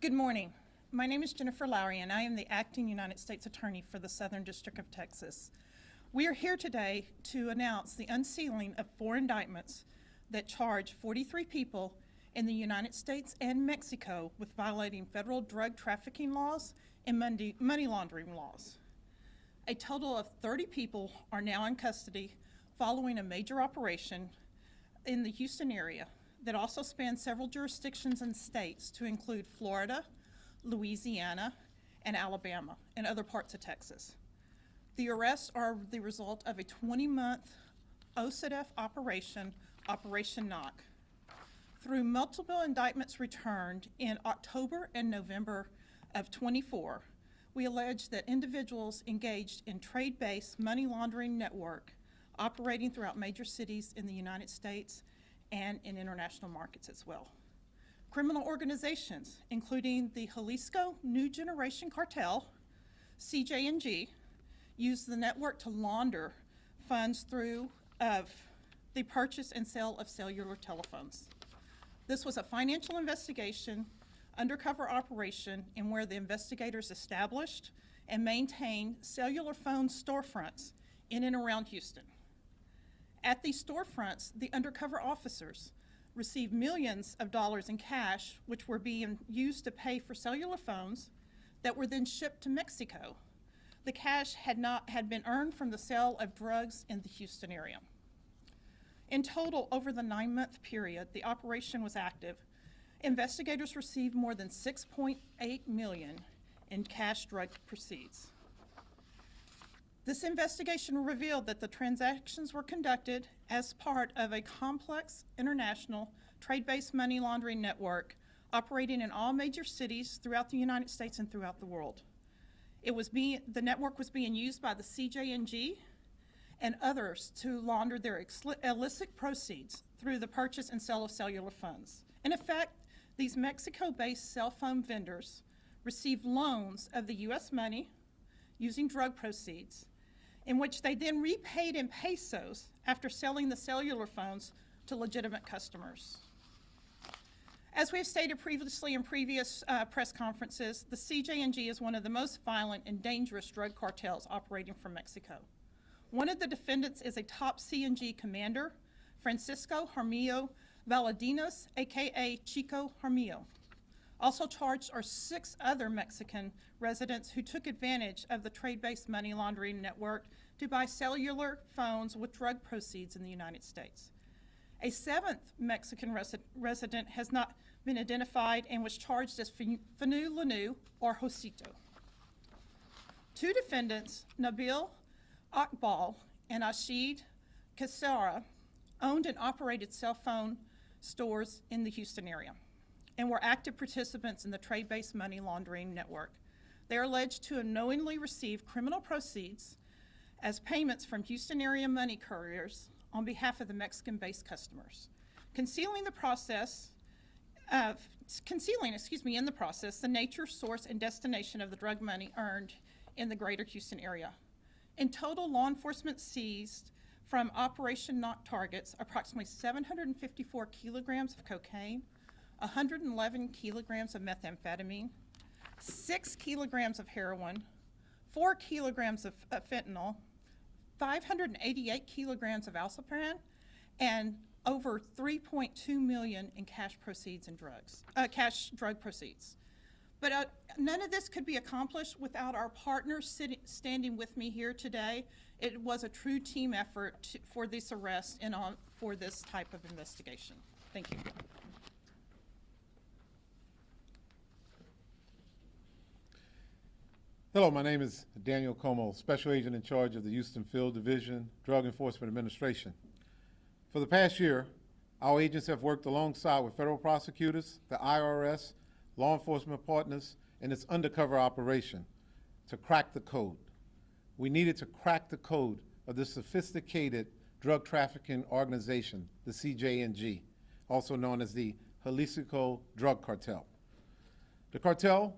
Good morning. My name is Jennifer Lowry, and I am the acting United States Attorney for the Southern District of Texas. We are here today to announce the unsealing of 4 indictments that charge 43 people in the United States and Mexico with violating federal drug trafficking laws and money laundering laws. A total of 30 people are now in custody following a major operation in the Houston area that also spans several jurisdictions and states to include Florida, Louisiana, and Alabama, and other parts of Texas. The arrests are the result of a 20-month OCDF operation, Operation Knock. Through multiple indictments returned in October and November of '24, we allege that individuals engaged in trade-based money laundering network operating throughout major cities in the United States and in international markets as well. Criminal organizations, including the Jalisco New Generation Cartel, CJ&G, use the network to launder funds through the purchase and sale of cellular telephones. This was a financial investigation, undercover operation, in where the investigators established and maintained cellular phone storefronts in and around Houston. At these storefronts, the undercover officers received millions of dollars in cash, which were being used to pay for cellular phones that were then shipped to Mexico. The cash had been earned from the sale of drugs in the Houston area. In total, over the 9-month period the operation was active, investigators received more than $6.8 million in cash drug proceeds. This investigation revealed that the transactions were conducted as part of a complex international trade-based money laundering network operating in all major cities throughout the United States and throughout the world. The network was being used by the CJ&G and others to launder their illicit proceeds through the purchase and sale of cellular phones. In effect, these Mexico-based cell phone vendors received loans of the U.S. money using drug proceeds, in which they then repaid in pesos after selling the cellular phones to legitimate customers. As we have stated previously in previous press conferences, the CJ&G is one of the most violent and dangerous drug cartels operating from Mexico. One of the defendants is a top C&G commander, Francisco Jaramillo Valadinos, aka Chico Jaramillo. Also charged are 6 other Mexican residents who took advantage of the trade-based money laundering network to buy cellular phones with drug proceeds in the United States. A 7th Mexican resident has not been identified and was charged as Fanu Lanu or Josito. 2 defendants, Nabil Akbal and Ashid Kasara, owned and operated cell phone stores in the Houston area and were active participants in the trade-based money laundering network. They are alleged to have knowingly received criminal proceeds as payments from Houston area money couriers on behalf of the Mexican-based customers, concealing in the process the nature, source, and destination of the drug money earned in the greater Houston area. In total, law enforcement seized from Operation Knock targets approximately 754 kilograms of cocaine, 111 kilograms of methamphetamine, 6 kilograms of heroin, 4 kilograms of fentanyl, 588 kilograms of alciparan, and over $3.2 million in cash proceeds and cash drug proceeds. But none of this could be accomplished without our partners standing with me here today. It was a true team effort for this arrest and for this type of investigation. Thank you. Hello, my name is Daniel Como, Special Agent in charge of the Houston Field Division, Drug Enforcement Administration. For the past year, our agents have worked alongside with federal prosecutors, the IRS, law enforcement partners, and its undercover operation to crack the code. We needed to crack the code of this sophisticated drug trafficking organization, the CJ&G, also known as the Jalisco Drug Cartel. The cartel,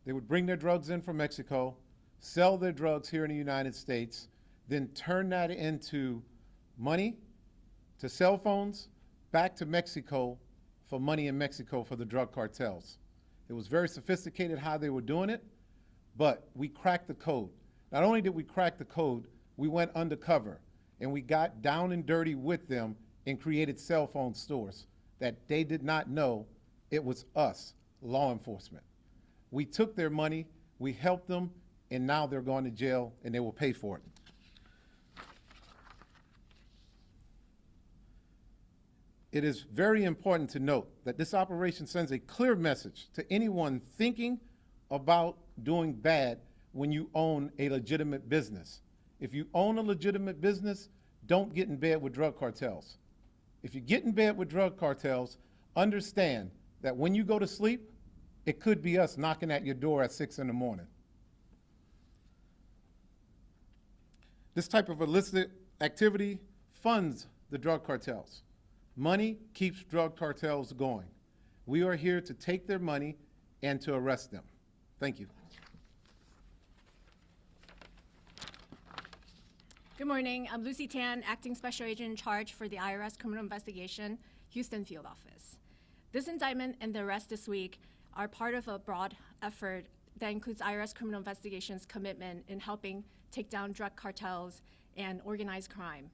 they would bring their drugs in from Mexico, sell their drugs here in the United States, then turn that into money, to cell phones, back to Mexico for money in Mexico for the drug cartels. It was very sophisticated how they were doing it, but we cracked the code. Not only did we crack the code, we went undercover and we got down and dirty with them and created cell phone stores that they did not know it was us, law enforcement. We took their money, we helped them, and now they're going to jail and they will pay for it. It is very important to note that this operation sends a clear message to anyone thinking about doing bad when you own a legitimate business. If you own a legitimate business, don't get in bed with drug cartels. If you get in bed with drug cartels, understand that when you go to sleep, it could be us knocking at your door at 6 in the morning. This type of illicit activity funds the drug cartels. Money keeps drug cartels going. We are here to take their money and to arrest them. Thank you. Good morning. I'm Lucy Tan, Acting Special Agent in charge for the IRS Criminal Investigation, Houston Field Office. This indictment and the arrest this week are part of a broad effort that includes IRS Criminal Investigation's commitment in helping take down drug cartels and organized crime.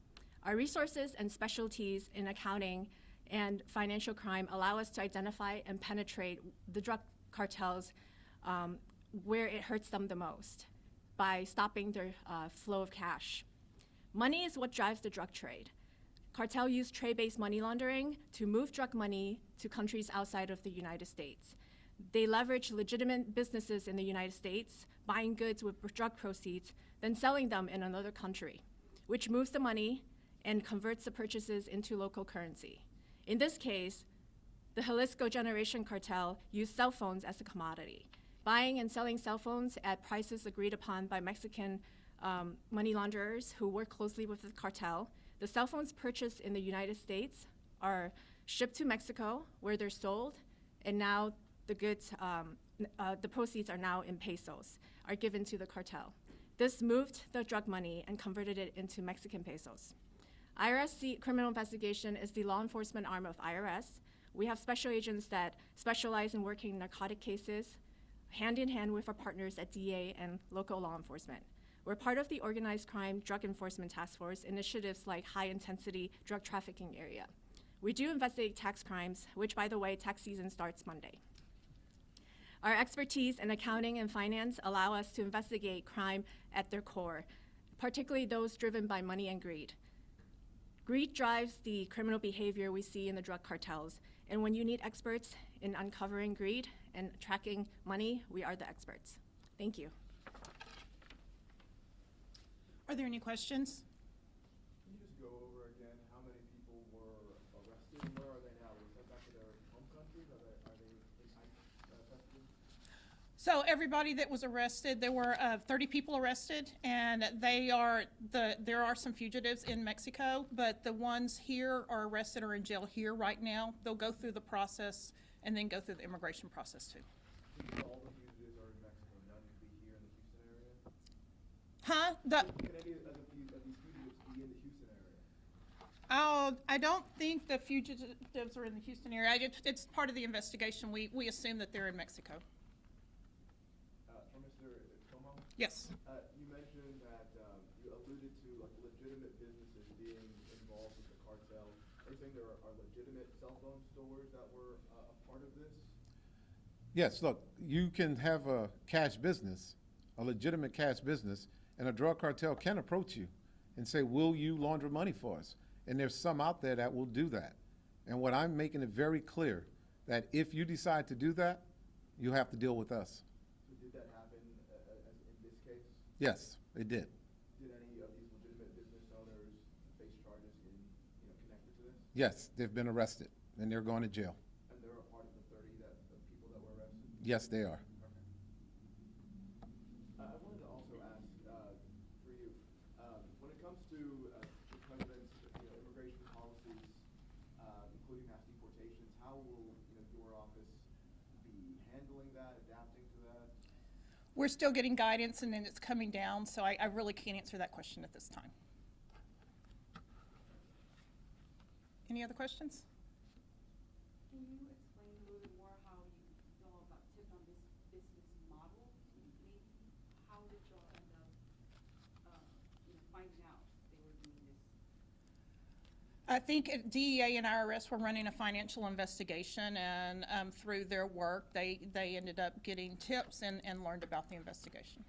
Our resources and specialties in accounting and financial crime allow us to identify and penetrate the drug cartels where it hurts them the most by stopping their flow of cash. Money is what drives the drug trade. Cartel use trade-based money laundering to move drug money to countries outside of the United States. They leverage legitimate businesses in the United States, buying goods with drug proceeds, then selling them in another country, which moves the money and converts the purchases into local currency. In this case, the Jalisco Generation Cartel used cell phones as a commodity, buying and selling cell phones at prices agreed upon by Mexican money launderers who work closely with the cartel. The cell phones purchased in the United States are shipped to Mexico, where they're sold, and now the goods, the proceeds are now in pesos, are given to the cartel. This moved the drug money and converted it into Mexican pesos. IRS Criminal Investigation is the law enforcement arm of IRS. We have special agents that specialize in working narcotic cases hand in hand with our partners at DEA and local law enforcement. We're part of the Organized Crime Drug Enforcement Task Force initiatives like High Intensity Drug Trafficking Area. We do investigate tax crimes, which, by the way, tax season starts Monday. Our expertise in accounting and finance allow us to investigate crime at their core, particularly those driven by money and greed. Greed drives the criminal behavior we see in the drug cartels, and when you need experts in uncovering greed and tracking money, we are the experts. Thank you. Are there any questions? Can you just go over again how many people were arrested and where are they now? Were they sent back to their home countries? Are they in custody? So everybody that was arrested, there were 30 people arrested, and there are some fugitives in Mexico, but the ones here are arrested or in jail here right now. They'll go through the process and then go through the immigration process too. All the fugitives are in Mexico, none can be here in the Houston area? Huh? Can any of these fugitives be in the Houston area? I don't think the fugitives are in the Houston area. It's part of the investigation. We assume that they're in Mexico. For Mr. Como? Yes. You mentioned that you alluded to like legitimate businesses being involved with the cartel. Are you saying there are legitimate cell phone stores that were a part of this? Yes, look, you can have a cash business, a legitimate cash business, and a drug cartel can approach you and say, will you launder money for us? And there's some out there that will do that. And what I'm making it very clear, that if you decide to do that, you have to deal with us. So did that happen as in this case? Yes, it did. Did any of these legitimate business owners face charges connected to this? Yes, they've been arrested, and they're going to jail. And they're a part of the 30 the people that were arrested? Yes, they are. I wanted to also ask for you, when it comes to the president's immigration policies, including mass deportations, how will your office be handling that, adapting to that? We're still getting guidance, and then it's coming down, so I really can't answer that question at this time. Any other questions? Can you explain a little more how you feel about tip did y'all end up, finding out they were doing this? I think DEA and IRS were running a financial investigation, and through their work, they ended up getting tips and learned about the investigation.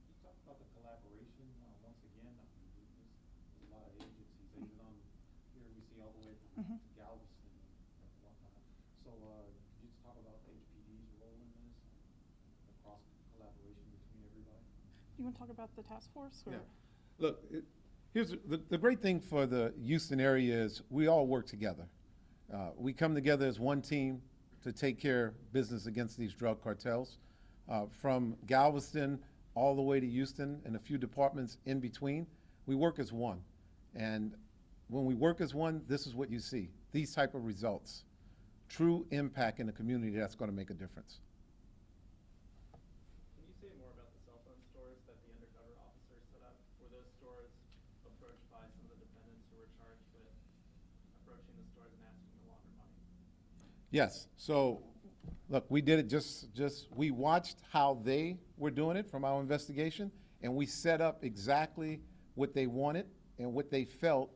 You talked about the collaboration, once again, there's a lot of agencies, even on, here we see all the way from Galveston and whatnot. So, could you just talk about HPD's role in this, and the cross collaboration between everybody? You want to talk about the task force? Or? Yeah. Look, here's the great thing for the Houston area is we all work together. We come together as one team to take care of business against these drug cartels. From Galveston all the way to Houston and a few departments in between, we work as one. And when we work as one, this is what you see, these type of results. True impact in the community that's going to make a difference. Can you say more about the cell phone stores that the undercover officers set up? Were those stores approached by some of the defendants who were charged with approaching the stores and asking to launder money? Yes. So, look, we did it we watched how they were doing it from our investigation, and we set up exactly what they wanted and what they felt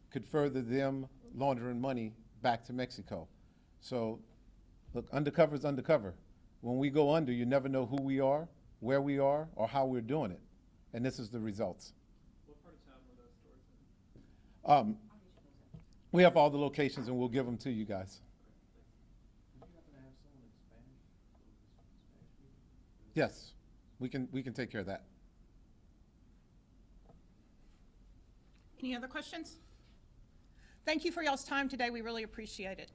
could further them laundering money back to Mexico. So, look, undercover is undercover. When we go under, you never know who we are, where we are, or how we're doing it. And this is the results. What part of town were those stores in? We have all the locations, and we'll give them to you guys. Would you happen to have someone in Spanish, Spanish speaking? Yes, we can take care of that. Any other questions? Thank you for y'all's time today. We really appreciate it.